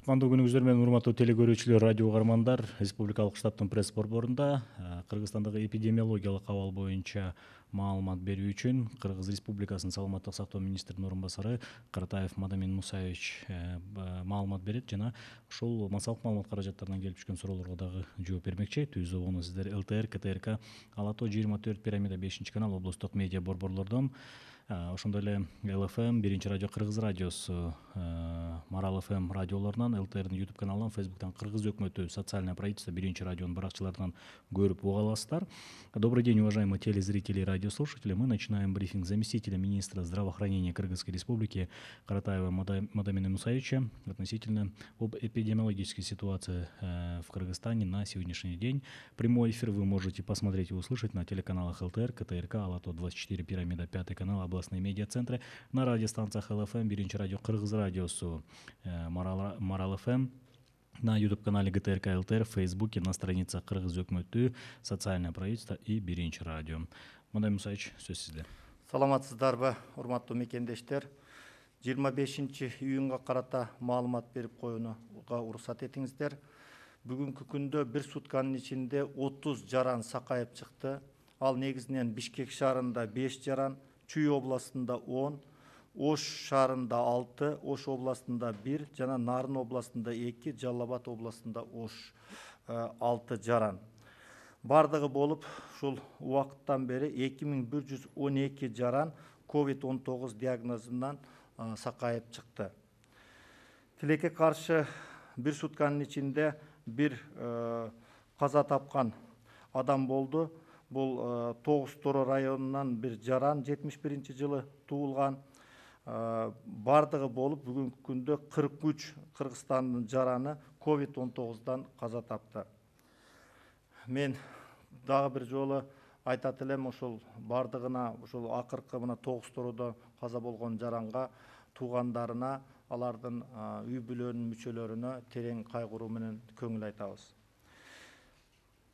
Кутмандуу күнүңүздөр менен урматтуу телекөрүүчүлөр, радио угармандар. Республикалык штабтын пресс борборунда Кыргызстандагы эпидемиологиялык абал боюнча маалымат берүү үчүн Кыргыз Республикасынын саламаттык сактоо министринин орун басары Каратаев Мадамин Мусаевич маалымат берет жана ушул массалык маалымат каражаттарынан келип түшкөн суроолорго дагы жооп бермекчи. Түзүүнү сиздер ЛТР, КТРК, Ала Тоо 24, Пирамида 5 канал, облустук медиа борборлордон, ошондой эле ЛФМ, Биринчи радио, Кыргыз радиосу, Марал ФМ радиолорунан, ЛТРдин YouTube каналынан, Фейсбуктан Кыргыз өкмөтү, социальное правительство, Биринчи радионун баракчаларынан көрүп уга аласыздар. Добрый день, уважаемые телезрители и радиослушатели. Мы начинаем брифинг заместителя министра здравоохранения Кыргызской Республики Каратаева Мадамина Мусаевича относительно об эпидемиологической ситуации в Кыргызстане на сегодняшний день. Прямой эфир вы можете посмотреть и услышать на телеканалах ЛТР, КТРК, Ала Тоо 24, Пирамида 5 канал, областные медиацентры, на радиостанциях ЛФМ, Биринчи радио, Кыргыз радиосу, Марал ФМ, на YouTube-канале ГТРК ЛТР, в Фейсбуке, на страницах Кыргыз өкмөтү, социальное правительство и Биринчи радио. Мадам Мусаевич, сөз сизде. Саламатсыздарбы, урматтуу мекендештер. 25 июнга карата маалымат берип коюнуга уруксат этиңиздер. Бүгүнкү күндө бир сутканын ичинде 30 жаран сакайып чыкты. Ал негизинен Бишкек шаарында 5 жаран, Чүй областында 10, Ош шаарында 6, Ош областында 1, жана Нарын областында 2, Жалал Абад областында 6 жаран. Бардыгы болуп, ушул убакыттан бери 2112 жаран COVID-19 диагнозунан сакайып чыкты. Тилекке каршы бир сутканын ичинде бир каза тапкан адам болду. Бул Тогуз Торо районунан бир жаран 71-жылы туулган. Бардыгы болуп, бүгүнкү күндө 43 Кыргызстандын жараны COVID-19дан каза тапты. Мен дагы бир жолу айтат элем, ошол бардыгына, ошол акыркы мына Тогуз Тоrodо каза болгон жаранга, туугандарына, алардын үй бүлөнүн мүчөлөрүнө терең кайгыруу менен көңүл айтабыз.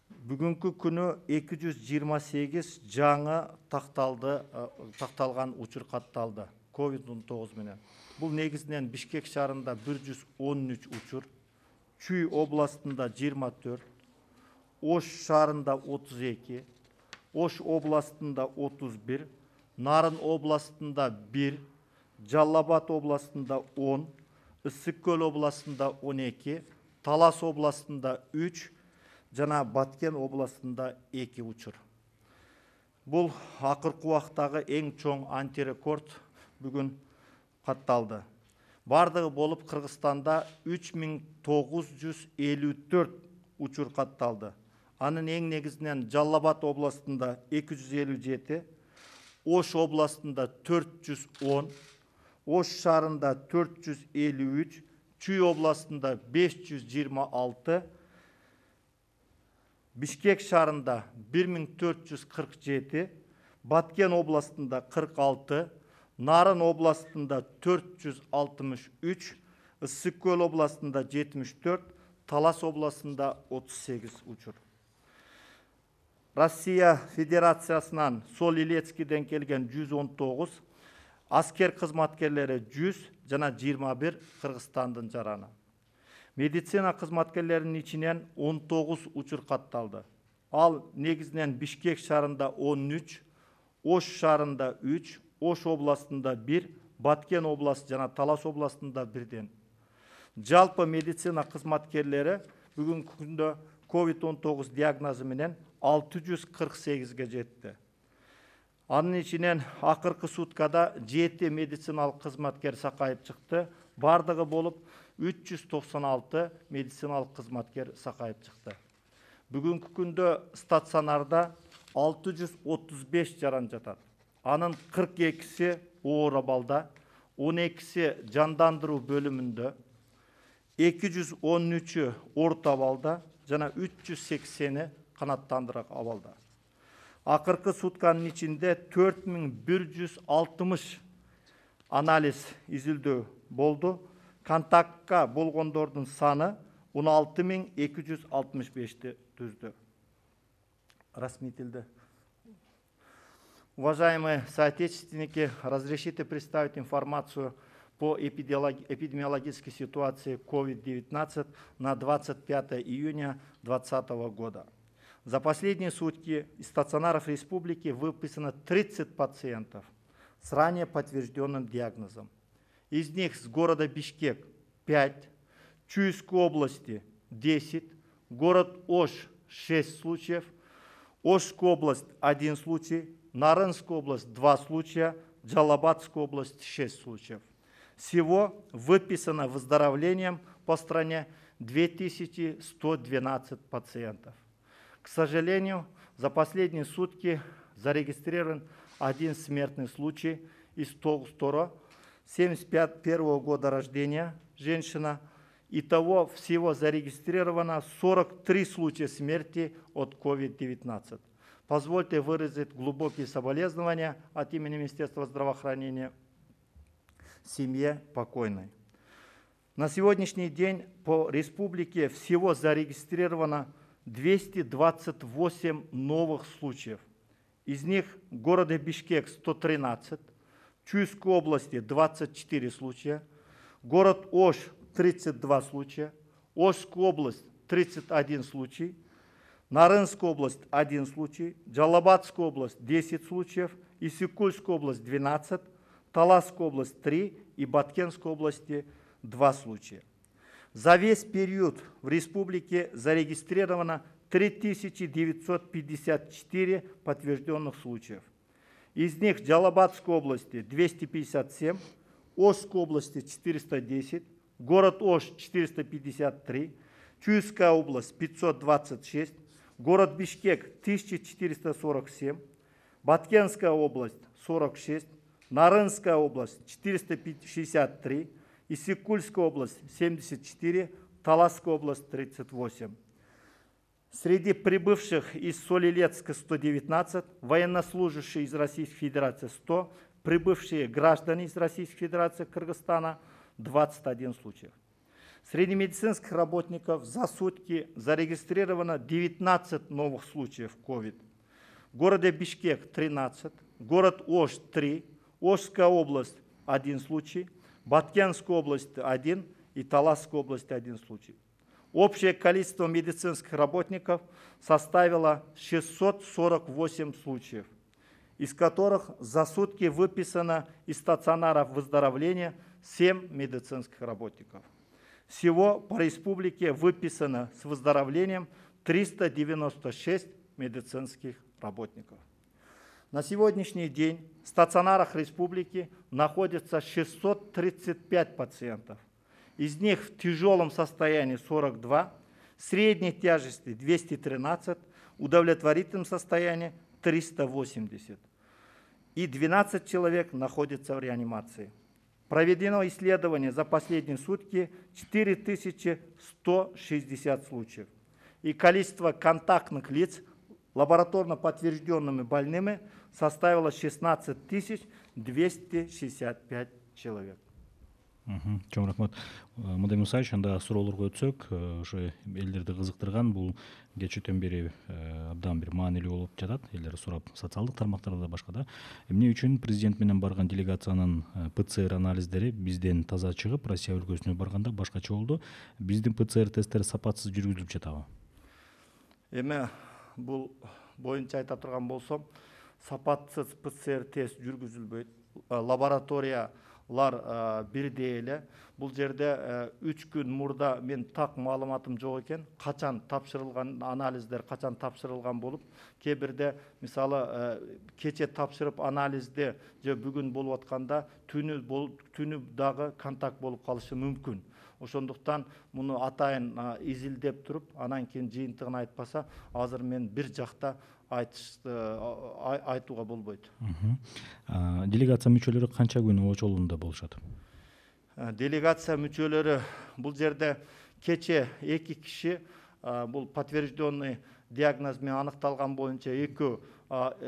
Бүгүнкү күнү 228 жаңы такталган учур катталды COVID-19 менен. Бул негизинен Бишкек шаарында 113 учур, Чүй областында 24, Ош шаарында 32, Ош областында 31, Нарын областында 1, Жалал Абад областында 10, Ысык Көл областында 12, Талас областында 3, жана Баткен областында 2 учур. Бул акыркы убактагы эң чоң антирекорд бүгүн катталды. Бардыгы болуп Кыргызстанда 3954 учур катталды. Анын эң негизинен Жалал Абад областында 257, Ош областында 410, Ош шаарында 453, Чүй областында 526, Бишкек шаарында 1447, Баткен областында 46, Нарын областында 463, Ысык Көл областында 74, Талас областында 38 учур. Россия Федерациясынан Сол Илецкиден келген 119, аскер кызматкерлери 100 жана 21 Кыргызстандын жараны. Медицина кызматкерлеринин ичинен 19 учур катталды. Ал негизинен Бишкек шаарында 13, Ош шаарында 3, Ош областында 1, Баткен областы жана Талас областында 1. Жалпы медицина кызматкерлери бүгүнкү күндө COVID-19 диагнозу менен 648-ге жетти. Анын ичинен акыркы суткада 7 медициналык кызматкер сакайып чыкты. Бардыгы болуп 396 медициналык кызматкер сакайып чыкты. Бүгүнкү күндө стационарда 635 жаран жатат. Анын 42-си оор абалда, 12-си жандандыруу бөлүмүндө, 213-ü орто абалда жана 380-и канаттандырак абалда. Акыркы сутканын ичинде 4160 анализ изилдөө болду. Контактка болгондордун саны 16265-ти түздү. Расмий тилде. Уважаемые соотечественники, разрешите представить информацию по эпидемиологической ситуации COVID-19 на 25 июня 2020 года. За последние сутки из стационаров республики выписано 30 пациентов с ранее подтвержденным диагнозом. Из них с города Бишкек 5, Чуйской области 10, город Ош 6 случаев, Ошская область 1 случай, Нарынская область 2 случая, Джалабадская область 6 случаев. Всего выписано выздоровлением по стране 2112 пациентов. К сожалению, за последние сутки зарегистрирован 1 смертный случай из Тогустора, 1971 года рождения, женщина. Итого всего зарегистрировано 43 случая смерти от COVID-19. Позвольте выразить глубокие соболезнования от имени Министерства здравоохранения семье покойной. На сегодняшний день по республике всего зарегистрировано 228 новых случаев. Из них в городе Бишкек 113, в Чуйской области 24 случая, город Ош 32 случая, Ошская область 31 случай, Нарынская область 1 случай, Джалабадская область 10 случаев, Исыкульская область 12, Таласская область 3 и Баткенской области 2 случая. За весь период в республике зарегистрировано 3954 подтвержденных случаев. Из них в Джалабадской области 257, Ошской области 410, город Ош 453, Чуйская область 526, город Бишкек 1447, Баткенская область 46, Нарынская область 463, Исыкульская область 74, Таласская область 38. Среди прибывших из Солилецка 119, военнослужащие из Российской Федерации 100, прибывшие граждане из Российской Федерации Кыргызстана 21 случаев. Среди медицинских работников за сутки зарегистрировано 19 новых случаев COVID. В городе Бишкек 13, город Ош 3, Ошская область 1 случай, Баткенская область 1 и Таласская область 1 случай. Общее количество медицинских работников составило 648 случаев, из которых за сутки выписано из стационаров выздоровления 7 медицинских работников. Всего по республике выписано с выздоровлением 396 медицинских работников. На сегодняшний день в стационарах республики находится 635 пациентов. Из них в тяжелом состоянии 42, средней тяжести 213, удовлетворительном состоянии 380. И 12 человек находятся в реанимации. Проведено исследование за последние сутки 4160 случаев. И количество контактных лиц лабораторно подтвержденными больными составило 16 265 человек. Чоң рахмат. Мындай Мусаевич, анда суроолорго өтсөк, ошо элдерди кызыктырган бул кечээден бери абдан бир маанилүү болуп жатат. Элдер сурап, социалдык тармактарда да башка да. Эмне үчүн президент менен барган делегациянын ПЦР анализдери бизден таза чыгып, Россия өлкөсүнө барганда башкача болду. Биздин ПЦР тесттери сапатсыз жүргүзүлүп жатабы? Эми бул боюнча айта турган болсом, сапатсыз ПЦР тест жүргүзүлбөйт. Лабораториялар бирдей эле. Бул жерде 3 күн мурда мен так маалыматым жок экен. Качан тапшырылган анализдер, качан тапшырылган болуп, кээ бирде мисалы кече тапшырып анализде же бүгүн болуп атканда түнү дагы контакт болуп калышы мүмкүн. Ошондуктан муну атайын изилдеп туруп, анан кийин жыйынтыгын айтпаса, азыр мен бир жакта айтууга болбойт. Делегация мүчөлөрү канча күн ошолунда болушат? Делегация мүчөлөрү бул жерде кече 2 киши бул подтвержденный диагноз менен аныкталган боюнча 2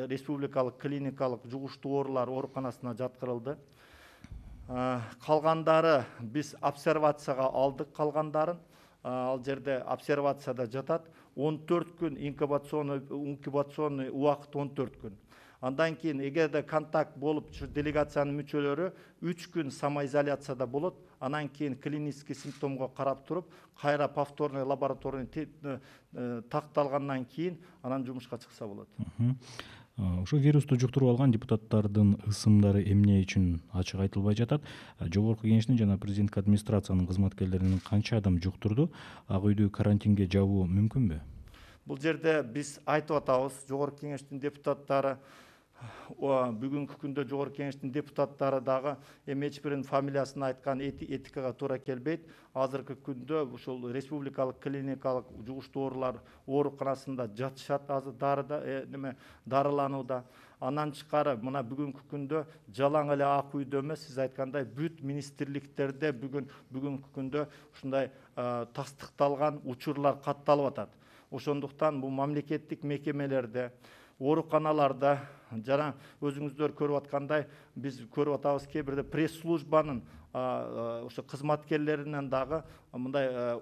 республикалык клиникалык жугуштуу оорулар ооруканасына жаткырылды. Калгандары биз обсервацияга алдык калгандарын. Ал жерде обсервацияда жатат. 14 күн инкубационный убакыт 14 күн. Андан кийин эгерде контакт болуп ушу делегациянын мүчөлөрү 3 күн самоизоляцияда болот. Анан кийин клинический симптомго карап туруп, кайра повторный лабораторный такталгандан кийин анан жумушка чыкса болот. Ошо вирусту жуктуруп алган депутаттардын ысымдары эмне үчүн ачык айтылбай жатат? Жогорку Кеңештин жана президенттик администрациянын кызматкерлеринин канча адам жуктурду? Ак үйдү карантинге жабуу мүмкүнбү? Бул жерде биз айтып атабыз, Жогорку Кеңештин депутаттары, бүгүнкү күндө Жогорку Кеңештин депутаттары дагы эч биринин фамилиясын айткан этикага туура келбейт. Азыркы күндө ушул республикалык клиникалык жугуштуу оорулар ооруканасында жатышат, азыр дарыланууда. Анан тышкары мына бүгүнкү күндө жалаң эле Ак үйдө эмес, сиз айткандай бүт министрликтерде бүгүнкү күндө ушундай тастыкталган учурлар катталып атат. Ошондуктан бул мамлекеттик мекемелерде, ооруканаларда жана өзүңүздөр көрүп аткандай биз көрүп атабыз, кээ бирде пресс-службанын ошо кызматкерлеринен дагы мындай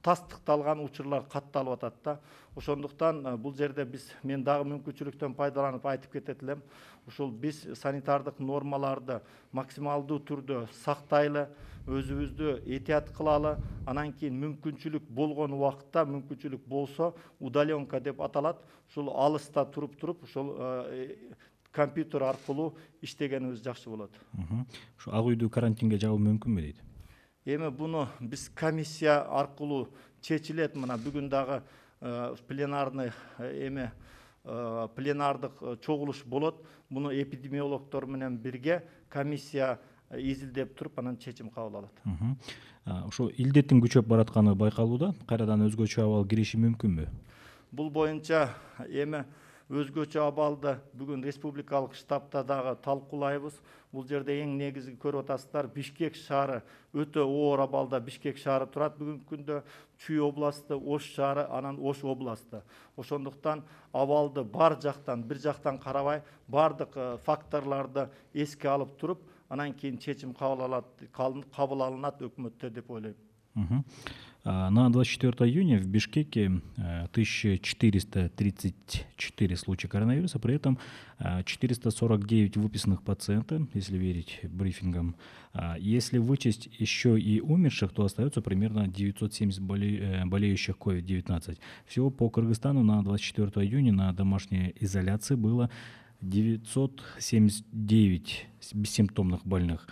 тастыкталган учурлар катталып атат да. Ошондуктан бул жерде мен дагы мүмкүнчүлүктөн пайдаланып айтып кетет элем. Ушул биз санитардык нормаларды максималдуу түрдө сактайлы, өзүбүздү этият кылалы. Анан кийин мүмкүнчүлүк болгон убакытта, мүмкүнчүлүк болсо, удаленка деп аталат. Ушул алыста туруп ушул компьютер аркылуу иштегенибиз жакшы болот. Ушу Ак үйдү карантинге жабуу мүмкүнбү дейт? Эми буну биз комиссия аркылуу чечилет. Мына бүгүн дагы пленарный пленардык чогулуш болот. Буну эпидемиологдор менен бирге комиссия изилдеп туруп, анан чечим кабыл алат. Ошо илдеттин күчөп баратканы байкалууда, кайрадан өзгөчө абал кириши мүмкүнбү? Бул боюнча эми өзгөчө абалды бүгүн республикалык штабта дагы талкуулайбыз. Бул жерде эң негизги көрүп атасыздар, Бишкек шаары өтө оор абалда Бишкек шаары турат бүгүнкү күндө, Чүй областы, Ош шаары, анан Ош областы. Ошондуктан абалды бир жактан карабай, бардык факторлорду эске алып туруп, анан кийин чечим кабыл алынат өкмөттө деп ойлойм. На 24 июня в Бишкеке 1434 случая коронавируса, при этом 449 выписанных пациентов, если верить брифингам. Если вычесть еще и умерших, то остается примерно 970 болеющих COVID-19. Всего по Кыргызстану на 24 июня на домашней изоляции было 979 бессимптомных больных.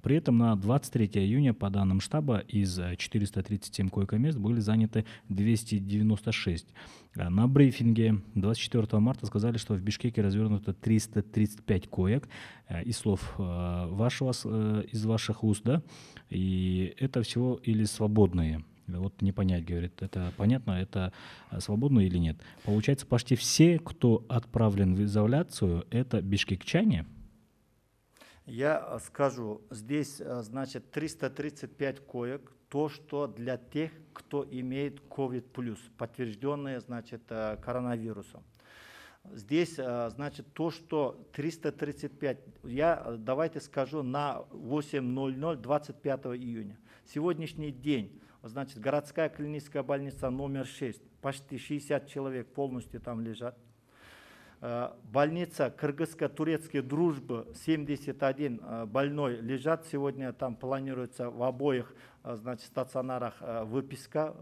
При этом на 23 июня, по данным штаба, из 437 койко-мест были заняты 296. На брифинге 24 марта сказали, что в Бишкеке развернуто 335 коек. Из слов из ваших уст, да? И это всего или свободные? Вот не понять, говорит, это понятно, это свободно или нет. Получается, почти все, кто отправлен в изоляцию, это бишкекчане? Я скажу, здесь, значит, 335 коек, то, что для тех, кто имеет COVID+, подтвержденные, значит, коронавирусом. Здесь, значит, то, что 335, давайте скажу на 8:00 25 июня. Сегодняшний день, значит, городская клиническая больница номер 6, почти 60 человек полностью там лежат. Больница кыргызско-турецкой дружбы 71 больной лежат. Сегодня там планируется в обоих, значит, стационарах выписка,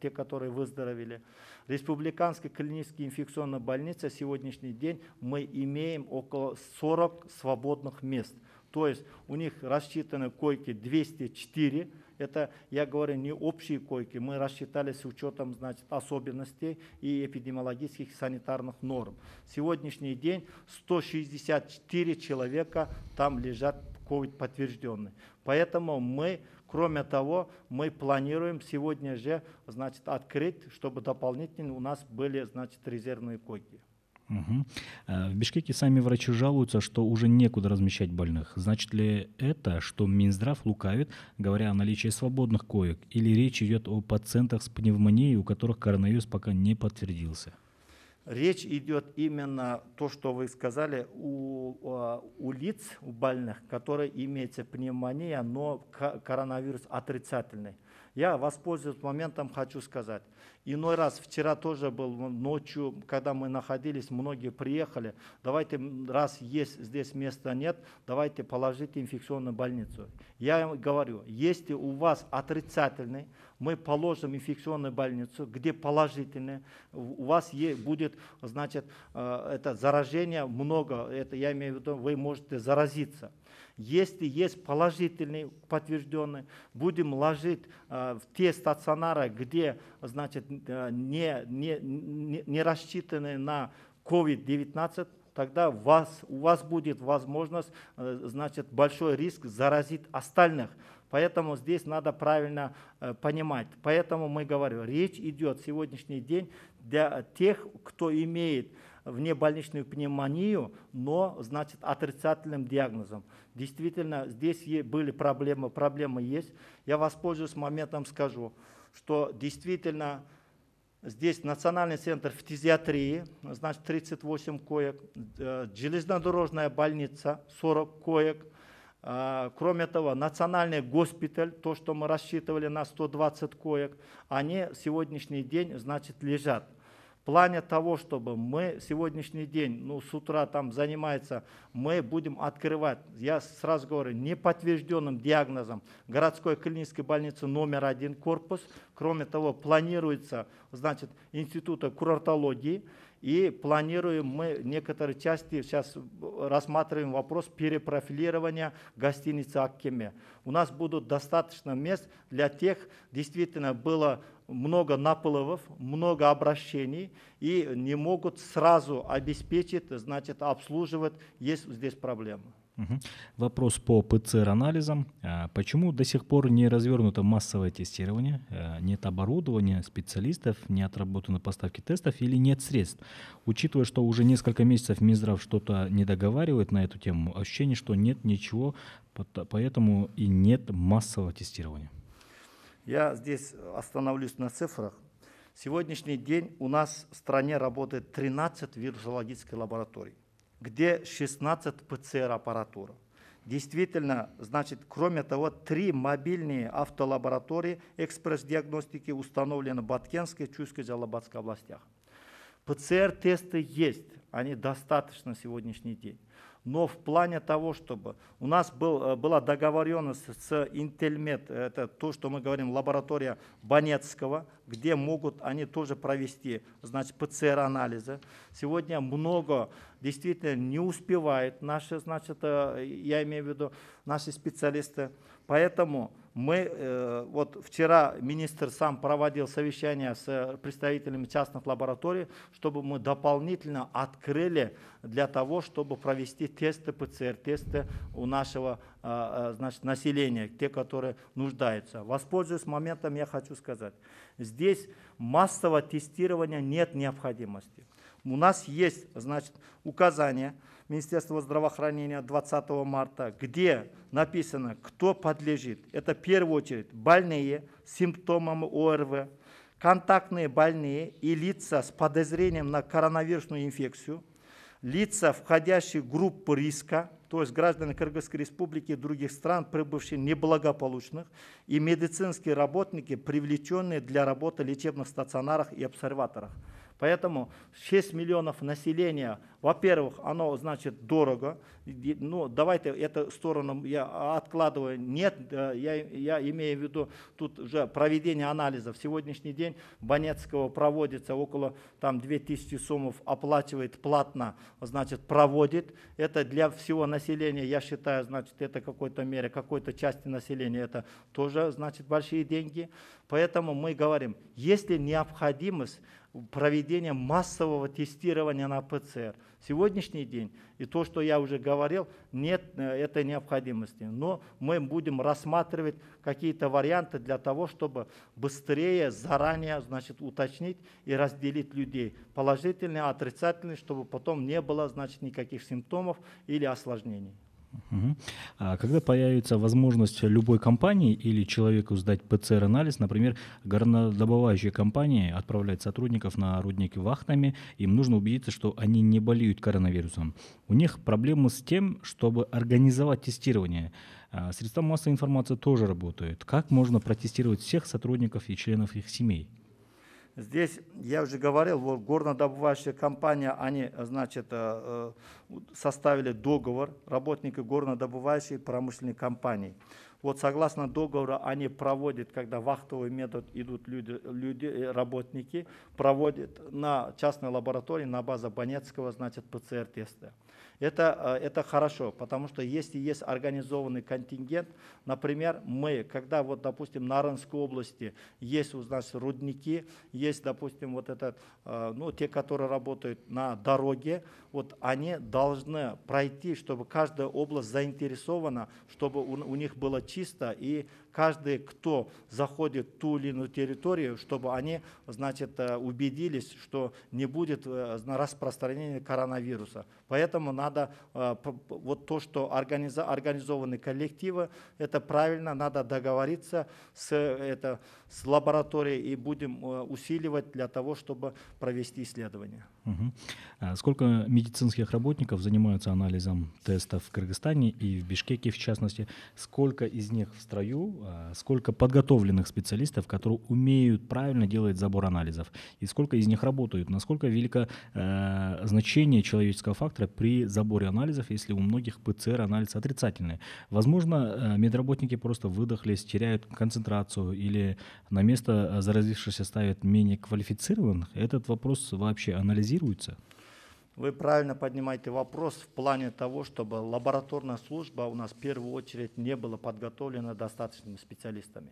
те, которые выздоровели. Республиканской клинической инфекционной больнице сегодняшний день мы имеем около 40 свободных мест. То есть у них рассчитаны койки 204. Это, я говорю, не общие койки. Мы рассчитали с учетом, значит, особенностей и эпидемиологических санитарных норм. Сегодняшний день 164 человека там лежат COVID подтвержденные. Поэтому мы, кроме того, мы планируем сегодня же, значит, открыть, чтобы дополнительно у нас были, значит, резервные койки. В Бишкеке сами врачи жалуются, что уже некуда размещать больных. Значит ли это, что Минздрав лукавит, говоря о наличии свободных коек, или речь идет о пациентах с пневмонией, у которых коронавирус пока не подтвердился? Речь идет именно то, что вы сказали, у лиц, у больных, которые имеется пневмония, но коронавирус отрицательный. Я воспользуюсь моментом, хочу сказать. Иной раз, вчера тоже был ночью, когда мы находились, многие приехали. Давайте, раз есть здесь места нет, давайте положите инфекционную больницу. Я говорю, если у вас отрицательный, мы положим инфекционную больницу, где положительный, у вас будет, значит, это заражение много, это я имею в виду, вы можете заразиться. Если есть положительный, подтвержденный, будем ложить в те стационары, где, значит, не рассчитаны на COVID-19, тогда у вас будет возможность, значит, большой риск заразить остальных. Поэтому здесь надо правильно понимать. Поэтому мы говорим, речь идет сегодняшний день для тех, кто имеет внебольничную пневмонию, но, значит, отрицательным диагнозом. Действительно, здесь были проблемы есть. Я воспользуюсь моментом, скажу, что действительно здесь Национальный центр фтизиатрии, значит, 38 коек, железнодорожная больница, 40 коек. Кроме того, национальный госпиталь, то, что мы рассчитывали на 120 коек, они сегодняшний день, значит, лежат. В плане того, чтобы мы сегодняшний день, с утра там занимается, мы будем открывать, я сразу говорю, неподтвержденным диагнозом городской клинической больницы номер 1 корпус. Кроме того, планируется, значит, института курортологии. И планируем мы некоторые части, сейчас рассматриваем вопрос перепрофилирования гостиницы «Аккеме». У нас будут достаточно мест для тех, действительно было много наплывов, много обращений, и не могут сразу обеспечить, значит, обслуживать, есть здесь проблемы. Вопрос по ПЦР-анализам. Почему до сих пор не развернуто массовое тестирование? Нет оборудования, специалистов, не отработаны поставки тестов или нет средств? Учитывая, что уже несколько месяцев Минздрав что-то не договаривает на эту тему, ощущение, что нет ничего, поэтому и нет массового тестирования. Я здесь остановлюсь на цифрах. Сегодняшний день у нас в стране работает 13 вирусологических лабораторий, где 16 ПЦР-аппаратура. Действительно, значит, кроме того, 3 мобильные автолаборатории экспресс-диагностики установлены в Баткенской, Чуйской, Джалабадской областях. ПЦР-тесты есть, они достаточно на сегодняшний день. Но в плане того, чтобы у нас была договоренность с Интельмед, это то, что мы говорим, лаборатория Банецкого, где могут они тоже провести, значит, ПЦР-анализы. Сегодня много действительно не успевают наши, значит, я имею в виду наши специалисты. Поэтому мы, вот вчера министр сам проводил совещание с представителями частных лабораторий, чтобы мы дополнительно открыли для того, чтобы провести тесты, ПЦР-тесты у нашего, значит, населения, те, которые нуждаются. Воспользуясь моментом, я хочу сказать, здесь массового тестирования нет необходимости. У нас есть, значит, указание Министерства здравоохранения 20 марта, где написано, кто подлежит. Это в первую очередь больные с симптомами ОРВ, контактные больные и лица с подозрением на коронавирусную инфекцию, лица, входящие в группу риска, то есть граждане Кыргызской республики и других стран, прибывшие неблагополучных, и медицинские работники, привлеченные для работы в лечебных стационарах и обсерваторах. Поэтому 6 миллионов населения, во-первых, оно, значит, дорого. Ну, давайте эту сторону я откладываю. Нет, я имею в виду тут уже проведение анализов. Сегодняшний день Банецкого проводится около 2000 сомов, оплачивает платно, значит, проводит. Это для всего населения, я считаю, значит, это какой-то мере, какой-то части населения, это тоже, значит, большие деньги. Поэтому мы говорим, если необходимость проведения массового тестирования на ПЦР. Сегодняшний день, и то, что я уже говорил, нет этой необходимости. Но мы будем рассматривать какие-то варианты для того, чтобы быстрее, заранее, значит, уточнить и разделить людей. Положительные, отрицательные, чтобы потом не было, значит, никаких симптомов или осложнений. Мгм. А когда появится возможность любой компании или человеку сдать ПЦР-анализ, например, горнодобывающие компании отправляют сотрудников на рудники вахтами, им нужно убедиться, что они не болеют коронавирусом. У них проблемы с тем, чтобы организовать тестирование. Средства массовой информации тоже работают. Как можно протестировать всех сотрудников и членов их семей? Здесь я уже говорил, вот горнодобывающая компания, они, значит, составили договор, работники горнодобывающей промышленной компании. Вот согласно договору они проводят, когда вахтовый метод идут работники, проводят на частной лаборатории на базе Банецкого, значит, ПЦР-теста. Это хорошо, потому что если есть организованный контингент, например, мы, когда вот, допустим, на Нарынской области есть у нас рудники, есть, допустим, вот этот, ну, те, которые работают на дороге, вот они должны пройти, чтобы каждая область заинтересована, чтобы у них было чисто, и каждый, кто заходит в ту или иную территорию, чтобы они, значит, убедились, что не будет распространения коронавируса. Поэтому надо, вот то, что организованы коллективы, это правильно, надо договориться с лабораторией и будем усиливать для того, чтобы провести исследование. Мгм. Сколько медицинских работников занимаются анализом тестов в Кыргызстане и в Бишкеке в частности? Сколько из них в строю? Сколько подготовленных специалистов, которые умеют правильно делать забор анализов? И сколько из них работают? Насколько велико значение человеческого фактора при заборе анализов, если у многих ПЦР-анализ отрицательный? Возможно, медработники просто выдохлись, теряют концентрацию или на место заразившихся ставят менее квалифицированных? Этот вопрос вообще анализируется? Вы правильно поднимаете вопрос в плане того, чтобы лабораторная служба у нас в первую очередь не была подготовлена достаточными специалистами.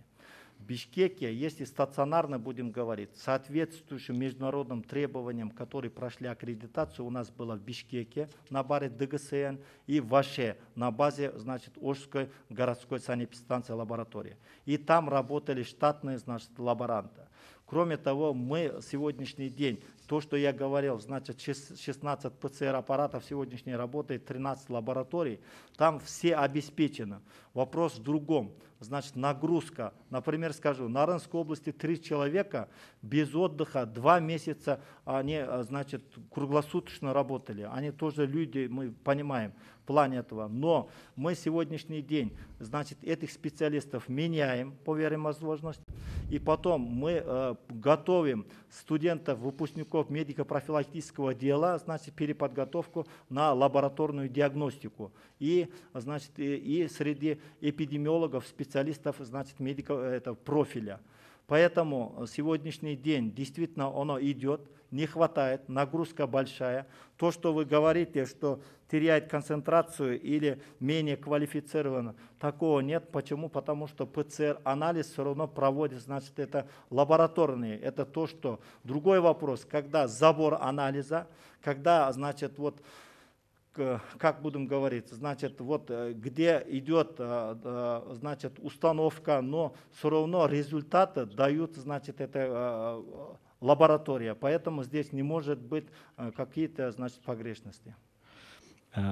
В Бишкеке, если стационарно будем говорить, соответствующим международным требованиям, которые прошли аккредитацию, у нас было в Бишкеке на базе ДГСН и в Аше на базе, значит, Ошской городской санэпидстанции лаборатории. И там работали штатные, значит, лаборанты. Кроме того, мы сегодняшний день, то, что я говорил, значит, 16 ПЦР-аппаратов сегодняшней работает, 13 лабораторий, там все обеспечены. Вопрос в другом. Значит, нагрузка. Например, скажу, в Нарынской области 3 человека без отдыха 2 месяца, они, значит, круглосуточно работали. Они тоже люди, мы понимаем, в плане этого. Но мы сегодняшний день, значит, этих специалистов меняем по мере возможности. И потом мы готовим студентов, выпускников медико-профилактического дела, значит, переподготовку на лабораторную диагностику. И, значит, и среди эпидемиологов, специалистов, значит, профиля. Поэтому сегодняшний день действительно оно идет, не хватает, нагрузка большая. То, что вы говорите, что теряет концентрацию или менее квалифицировано, такого нет. Почему? Потому что ПЦР-анализ все равно проводит, значит, это лабораторные. Это то, что... Другой вопрос, когда забор анализа, когда, значит, вот как будем говорить, значит, вот где идет, значит, установка, но все равно результаты дают, значит, это лаборатория. Поэтому здесь не может быть какие-то, значит, погрешности.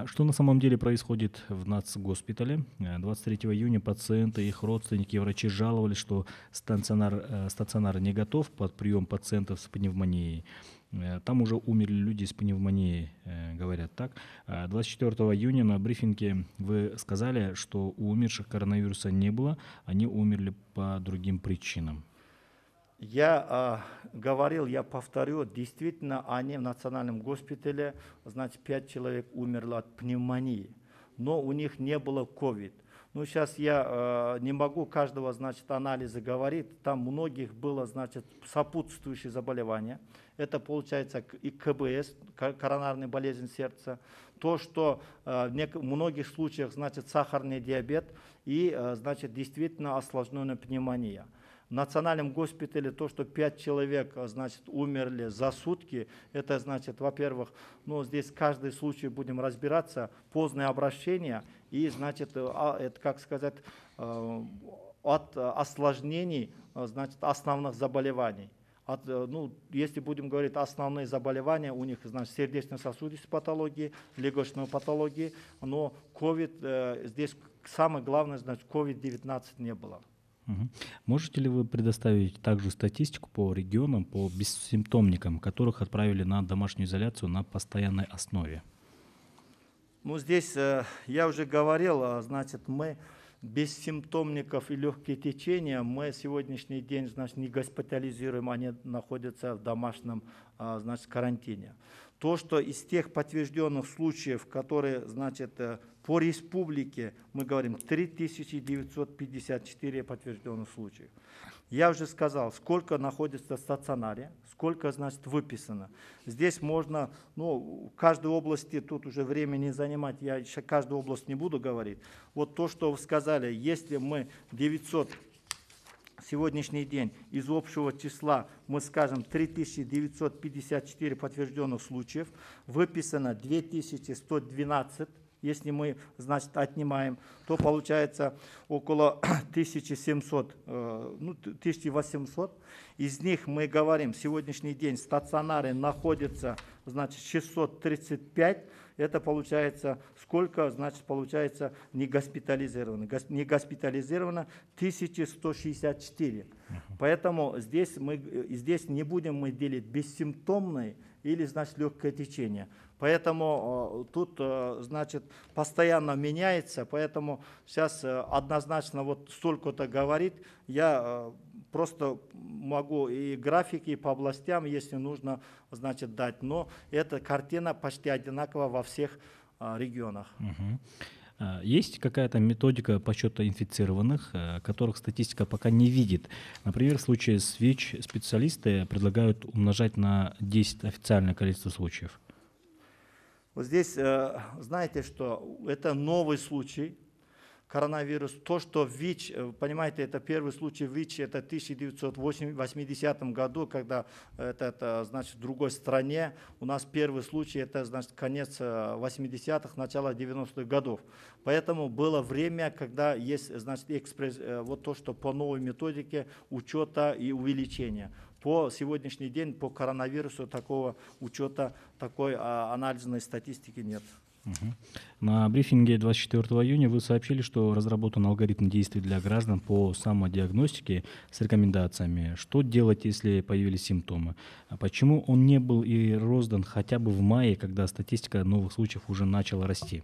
Что на самом деле происходит в нацгоспитале? 23 июня пациенты, их родственники и врачи жаловались, что стационар не готов под прием пациентов с пневмонией. Там уже умерли люди с пневмонией, говорят так. 24 июня на брифинге вы сказали, что у умерших коронавируса не было, они умерли по другим причинам. Я говорил, я повторю, действительно, они в национальном госпитале, значит, 5 человек умерло от пневмонии, но у них не было ковид. Ну, сейчас я не могу каждого, значит, анализа говорить, там многих было, значит, сопутствующие заболевания. Это получается и КБС, коронарная болезнь сердца, то, что в многих случаях, значит, сахарный диабет и, значит, действительно осложненная пневмония. В национальном госпитале то, что 5 человек, значит, умерли за сутки, это, значит, во-первых, ну, здесь каждый случай будем разбираться, позднее обращение и, значит, это, как сказать, от осложнений, значит, основных заболеваний. Ну, если будем говорить основные заболевания, у них, значит, сердечно-сосудистые патологии, легочные патологии, но COVID, здесь самое главное, значит, COVID-19 не было. Можете ли вы предоставить также статистику по регионам, по бессимптомникам, которых отправили на домашнюю изоляцию на постоянной основе? Ну, здесь я уже говорил, значит, мы без симптомников и легкие течения, мы сегодняшний день, значит, не госпитализируем, они находятся в домашнем, значит, карантине. То, что из тех подтвержденных случаев, которые, значит, по республике, мы говорим, 3954 подтвержденных случаев. Я уже сказал, сколько находится в стационаре, сколько, значит, выписано. Здесь можно, ну, в каждой области, тут уже времени не занимать, я еще каждую область не буду говорить. Вот то, что вы сказали, если мы 900 сегодняшний день из общего числа, мы скажем, 3954 подтвержденных случаев, выписано 2112, если мы, значит, отнимаем, то получается около 1700, ну, 1800. Из них мы говорим, сегодняшний день в стационаре находится, значит, 635. Это получается сколько, значит, получается не госпитализировано. Не госпитализировано 1164. Поэтому здесь не будем мы делить бессимптомные или, значит, легкое течение. Поэтому тут, значит, постоянно меняется, поэтому сейчас однозначно вот столько-то говорить, я просто могу и графики по областям, если нужно, значит, дать, но эта картина почти одинакова во всех регионах. Есть какая-то методика подсчета инфицированных, которых статистика пока не видит? Например, в случае с ВИЧ специалисты предлагают умножать на 10 официальное количество случаев. Вот здесь, знаете, что это новый случай, коронавирус. То, что ВИЧ, понимаете, это первый случай ВИЧ, это в 1980 году, когда это, значит, в другой стране. У нас первый случай, это, значит, конец 80-х, начало 90-х годов. Поэтому было время, когда есть, значит, вот то, что по новой методике учета и увеличения. По сегодняшний день по коронавирусу такого учета, такой анализной статистики нет. На брифинге 24 июня вы сообщили, что разработан алгоритм действий для граждан по самодиагностике с рекомендациями. Что делать, если появились симптомы? А почему он не был и роздан хотя бы в мае, когда статистика новых случаев уже начала расти?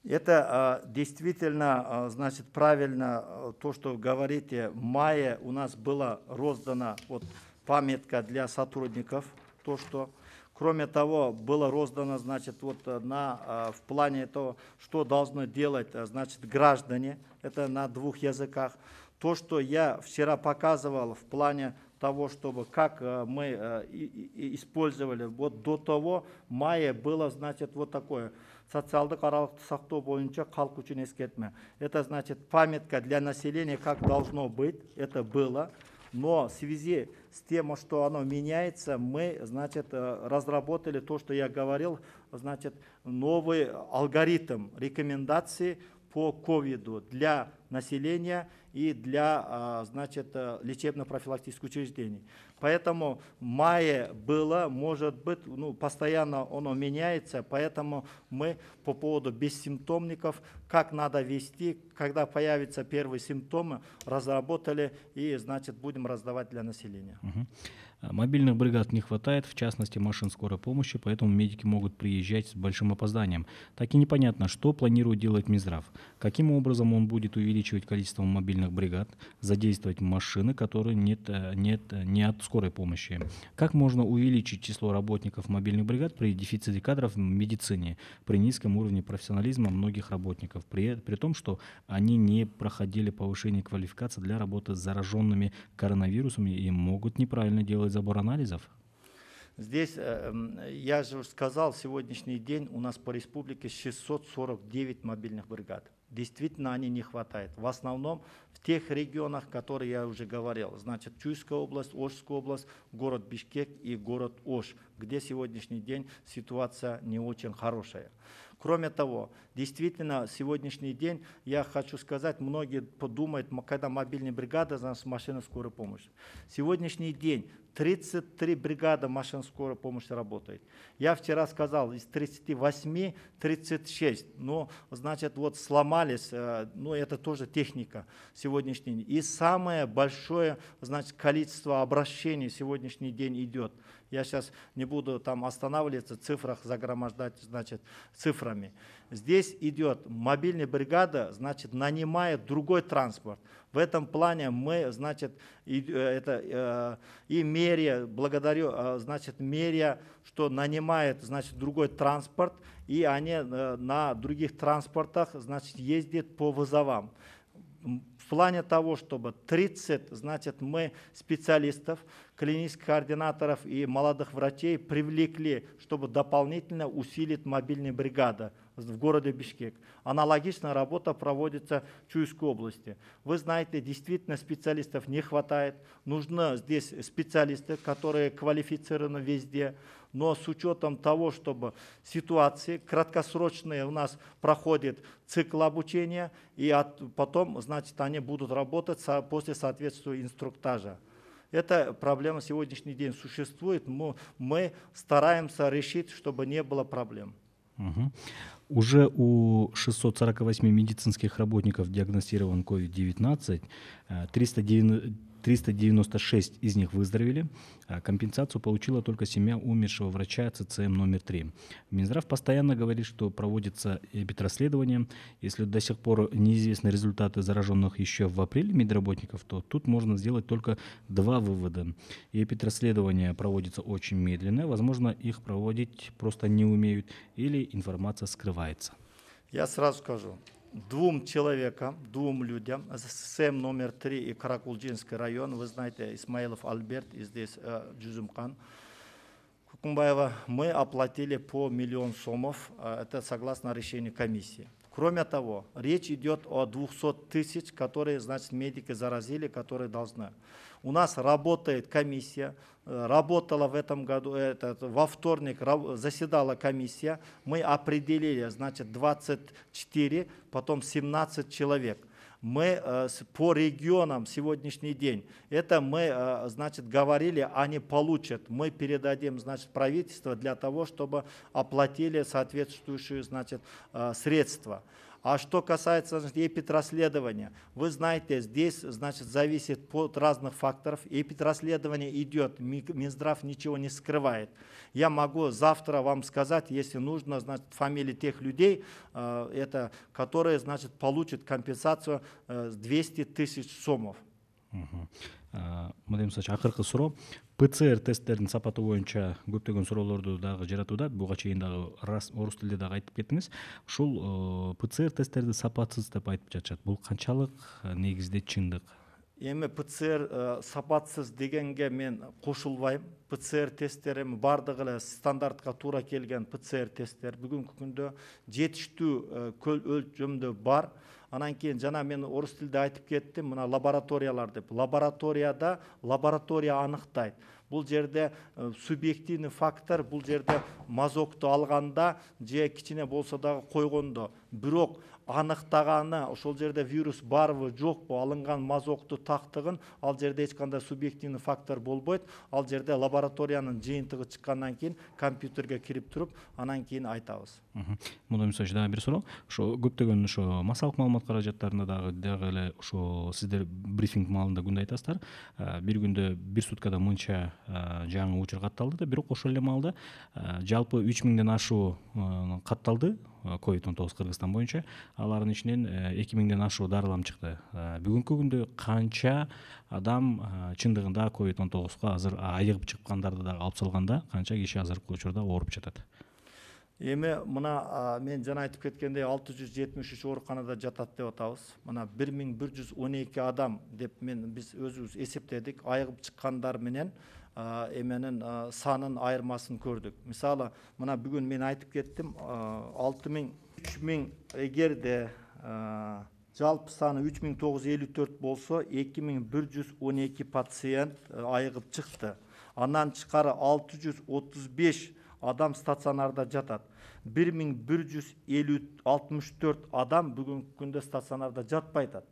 Это действительно, значит, правильно то, что вы говорите. В мае у нас была роздана вот памятка для сотрудников, то, что, кроме того, было роздано, значит, вот в плане того, что должны делать, значит, граждане, это на 2 языках. То, что я вчера показывал в плане того, чтобы как мы использовали, вот до того в мае было, значит, вот такое. Социалдык аралықты сактоо боюнча калк үчүн эскертме. Это, значит, памятка для населения, как должно быть, это было. Но в связи с тем, что оно меняется, мы, значит, разработали то, что я говорил, значит, новый алгоритм рекомендаций по ковиду для населения и для, значит, лечебно-профилактических учреждений. Поэтому в мае было, может быть, ну, постоянно оно меняется, поэтому мы по поводу бессимптомников, как надо вести, когда появятся первые симптомы, разработали и, значит, будем раздавать для населения. Мобильных бригад не хватает, в частности машин скорой помощи, поэтому медики могут приезжать с большим опозданием. Так и непонятно, что планирует делать Минздрав. Каким образом он будет увеличивать количество мобильных бригад, задействовать машины, которые не от скорой помощи. Как можно увеличить число работников мобильных бригад при дефиците кадров в медицине, при низком уровне профессионализма многих работников, при том, что они не проходили повышение квалификации для работы с зараженными коронавирусом и могут неправильно делать забор анализов? Здесь, я же уже сказал, сегодняшний день у нас по республике 649 мобильных бригад. Действительно, они не хватает. В основном в тех регионах, которые я уже говорил. Значит, Чуйская область, Ошская область, город Бишкек и город Ош, где сегодняшний день ситуация не очень хорошая. Кроме того, действительно, сегодняшний день, я хочу сказать, многие подумают, когда мобильная бригада, значит, машина скорой помощи. Сегодняшний день 33 бригады машин скорой помощи работает. Я вчера сказал, из 38 36. Но, значит, вот сломались, но это тоже техника сегодняшний день. И самое большое, значит, количество обращений сегодняшний день идет. Я сейчас не буду там останавливаться, в цифрах загромождать, значит, цифрами. Здесь идет мобильная бригада, значит, нанимает другой транспорт. В этом плане мы, значит, и мерия, благодарю, значит, мерия, что нанимает, значит, другой транспорт, и они на других транспортах, значит, ездят по вызовам. В плане того, чтобы 30, значит, мы специалистов, клинических координаторов и молодых врачей привлекли, чтобы дополнительно усилить мобильные бригады в городе Бишкек. Аналогичная работа проводится в Чуйской области. Вы знаете, действительно специалистов не хватает. Нужны здесь специалисты, которые квалифицированы везде. Но с учетом того, чтобы ситуации краткосрочные у нас проходит цикл обучения, и потом, значит, они будут работать после соответствующего инструктажа. Эта проблема сегодняшний день существует, мы стараемся решить, чтобы не было проблем. Уже у 648 медицинских работников диагностирован COVID-19, 396 из них выздоровели. Компенсацию получила только семья умершего врача ЦЦМ номер 3. Минздрав постоянно говорит, что проводится эпидрасследование. Если до сих пор неизвестны результаты зараженных еще в апреле медработников, то тут можно сделать только два вывода. Эпидрасследование проводится очень медленно, возможно, их проводить просто не умеют или информация скрывается. Я сразу скажу. Двум людям, ССМ номер 3 и Каракулджинский район, вы знаете, Исмаилов Альберт и здесь Джузумкан Кукумбаева, мы оплатили по 1 миллион сомов, это согласно решению комиссии. Кроме того, речь идет о 200 тысяч, которые, значит, медики заразили, которые должны. У нас работает комиссия, работала в этом году, во вторник заседала комиссия, мы определили, значит, 24, потом 17 человек. Мы по регионам сегодняшний день, это мы, значит, говорили, они получат, мы передадим, значит, правительство для того, чтобы оплатили соответствующие, значит, средства. А что касается, значит, эпидрасследования, вы знаете, здесь, значит, зависит от разных факторов. Эпидрасследование идет, Минздрав ничего не скрывает. Я могу завтра вам сказать, если нужно, значит, фамилии тех людей, которые, значит, получат компенсацию 200 тысяч сомов. Мадам Сач, акыркы суроо ПЦР тесттердин сапаты боюнча көптөгөн суроолорду дагы жаратууда. Буга чейин дагы орус тилинде дагы айтып кеттиңиз. Ушул ПЦР тесттерди сапатсыз деп айтып жатышат. Бул канчалык негизде чындык? Эми ПЦР сапатсыз дегенге мен кошулбайм. ПЦР тесттери бардыгы эле стандартка туура келген ПЦР тесттер бүгүнкү күндө жетиштүү өлчөмдө бар. Анан кейін жана мен орыс тілде айтып кеттім, мына лабораториялар деп. Лаборатория анықтайды. Бұл жерде субъективный фактор, бұл жерде мазокту алғанда, же кичине болса да койгондо. Бирок анықтағаны, ошол жерде вирус барбы, жокпу, алынган мазокту тактыгын, ал жерде эч кандай субъективный фактор болбойт. Ал жерде лабораториянын жыйынтыгы чыккандан кийин компьютерге кирип туруп, анан кийин айтабыз. Мындай мисалы дагы бир суроо. Ошо көптөгөн ошо массалык маалымат каражаттарында дагы эле ошо сиздер брифинг маалында күндө айтасыздар. Бир күндө бир суткада мынча жаңы учур катталды да, бирок ошол эле маалда жалпы 3000ден ашуу катталды COVID-19 Кыргызстан боюнча. Алардын ичинен 2000ден ашуу дарылам чыкты. Бүгүнкү күндө канча адам чындыгында COVID-19га азыр айыгып чыккандарды да алып салганда, канча киши азыркы учурда ооруп жатат? Эми мына мен жана айтып кеткендей 673 ооруканада жатат деп атабыз. Мына 1112 адам деп биз өзүбүз эсептедик. Айыгып чыккандар менен эменин санын айырмасын көрдүк. Мисалы, мына бүгүн мен айтып кеттим, 6000, 3000 эгерде жалпы саны 3954 болсо, 2112 пациент айыгып чыкты. Андан чыкары 635 адам стационарда жатат. 1164 адам бүгүнкү күндө стационарда жатпай атат.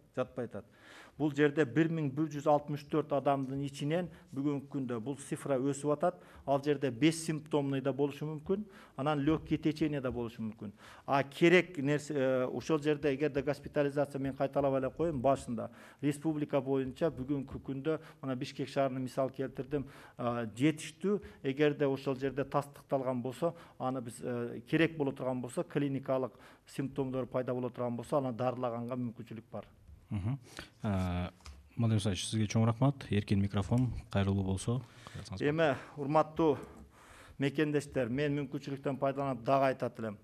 Бул жерде 1164 адамдын ичинен бүгүнкү күндө бул цифра өсүп атат. Ал жерде бессимптомный да болушу мүмкүн, анан легкий течение да болушу мүмкүн. А керек нерсе ошол жерде эгерде госпитализация, мен кайталап эле коеюн, башында республика боюнча бүгүнкү күндө мына Бишкек шаарына мисал келтирдим, жетиштүү. Эгерде ошол жерде тастыкталган болсо, аны биз керек боло турган болсо, клиникалык симптомдор пайда боло турган болсо, аны дарылаганга мүмкүнчүлүк бар. Мадем Мусаевич, сизге чоң рахмат. Эркин микрофон, кайрылуу болсо. Эми урматтуу мекендештер, мен мүмкүнчүлүктөн пайдаланып дагы айтат элем.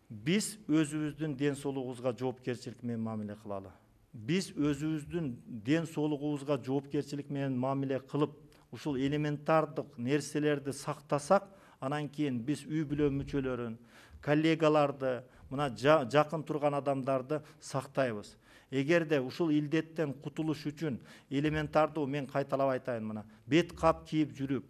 Биз өзүбүздүн ден соолугубузга жоопкерчилик менен мамиле кылалы. Биз өзүбүздүн ден соолугубузга жоопкерчилик менен мамиле кылып, ушул элементардык нерселерди сактасак, анан кийин биз үй бүлө мүчөлөрүн, коллегаларды, мына жакын турган адамдарды сактайбыз. Эгерде ушул илдеттен кутулуш үчүн элементардуу, мен кайталап айтайын, мына бет кап кийип жүрүп,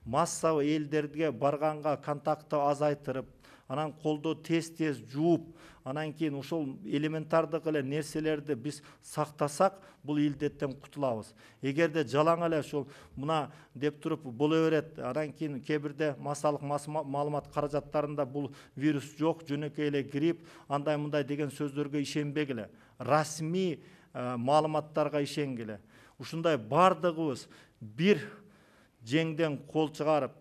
массалуу элдерге барганга контактты азайтырып, анан колдо тез жууп, анан кийин ошол элементардык эле нерселерди биз сактасак, бул илдеттен кутулабыз. Эгерде жалаң эле ошол мына деп туруп боло берет, анан кийин кээ бирде массалык маалымат каражаттарында бул вирус жок, жөнөкөй эле грипп, андай мындай деген сөздөргө ишенбегиле. Расмий маалыматтарга ишенгиле. Ушундай бардыгыбыз бир жеңден кол чыгарып,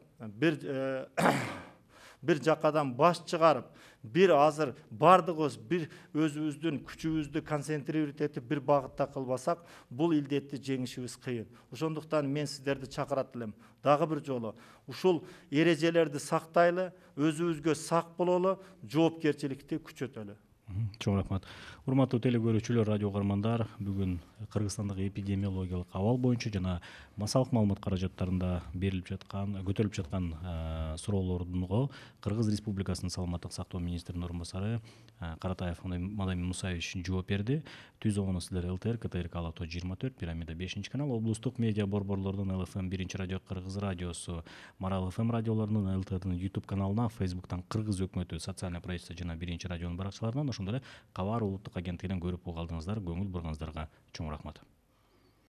бир жакадан баш чыгарып, бир азыр бардыгыбыз бир өзүбүздүн күчүбүздү концентрировать этип бир багытта кылбасак, бул илдетти жеңишибиз кыйын. Ошондуктан мен сиздерди чакырат элем. Дагы бир жолу ушул эрежелерди сактайлы, өзүбүзгө сак бололу, жоопкерчиликти күчөтөлү. Чоң рахмат. Урматтуу телекөрүүчүлөр, радио угармандар, бүгүн Кыргызстандагы эпидемиологиялык абал боюнча жана массалык маалымат каражаттарында көтөрүлүп жаткан суроолордо Кыргыз Республикасынын саламаттык сактоо министринин орун басары Каратаев Мадем Мусаевич жооп берди. Түзөгөнү сиздер ЛТР, КТРК Алатоо 24, Пирамида 5-канал, облустук медиа борборлордун ЛФМ 1 радио, Кыргыз радиосу, Марал ФМ радиолорунун, ЛТРдин YouTube каналына, Facebooктан Кыргыз өкмөтү социальный правительство жана 1 радионун баракчаларынан, ошондой эле Кабар улуттук агенттигинен көрүп угуп алдыңыздар. Көңүл бурганыңыздарга чоң рахмат.